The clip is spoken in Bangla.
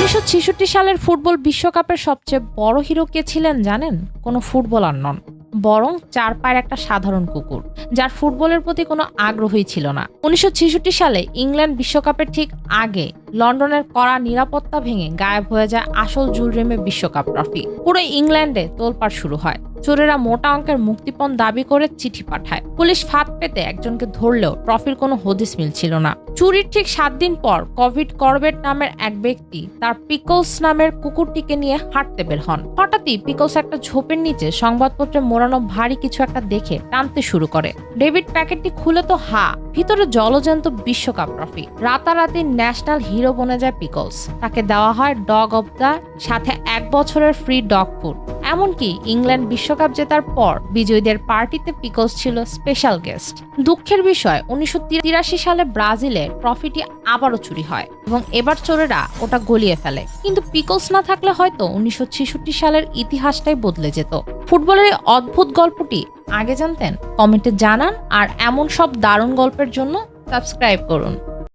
1966 সালের ফুটবল বিশ্বকাপের সবচেয়ে বড় হিরো কে ছিলেন জানেন? কোনো ফুটবলার নন, বরং চার পায়ের একটা সাধারণ কুকুর, যার ফুটবলের প্রতি কোনো আগ্রহই ছিল না। 1966 সালে ইংল্যান্ড বিশ্বকাপের ঠিক আগে লন্ডনের কড়া নিরাপত্তা ভেঙে গায়েব হয়ে যায় আসল জুলরেমে বিশ্বকাপ ট্রফি। পুরো ইংল্যান্ডে তোলপাড় শুরু হয়। চোরেরা মোটা অঙ্কের মুক্তিপণ দাবি করে চিঠি পাঠায়। পুলিশ ফাঁদ পেতে একজনকে ধরলেও ট্রফির কোনো হদিস মিলছিল না। চুরির ঠিক 7 দিন পর কভিড করবেট নামের এক ব্যক্তি তার পিকলস নামের কুকুরটিকে নিয়ে হাঁটতে বের হন। হঠাৎই পিকলস একটা ঝোপের নিচে সংবাদপত্রে মোড়ানো ভারী কিছু একটা দেখে টানতে শুরু করে। ডেভিড প্যাকেটটি খুলে তো ভিতরে জলজ্যান্ত বিশ্বকাপ ট্রফি। রাতারাতি ন্যাশনাল হিরো বনে যায় পিকলস। তাকে দেওয়া হয় ডগ অব দ্য, সাথে 1 বছরের ফ্রি ডগ ফুড। এমনকি ইংল্যান্ড বিশ্বকাপ জেতার পর বিজয়ীদের পার্টিতে পিকলস ছিল স্পেশাল গেস্ট। দুঃখের বিষয়, 1983 সালে ব্রাজিলে ট্রফিটি আবারও চুরি হয় এবং এবার চোরেরা ওটা গলিয়ে ফেলে। কিন্তু পিকলস না থাকলে হয়তো 1966 সালের ইতিহাসটাই বদলে যেত। ফুটবলের এই অদ্ভুত গল্পটি আগে জানতেন? কমেন্টে জানান, আর এমন সব দারুণ গল্পের জন্য সাবস্ক্রাইব করুন।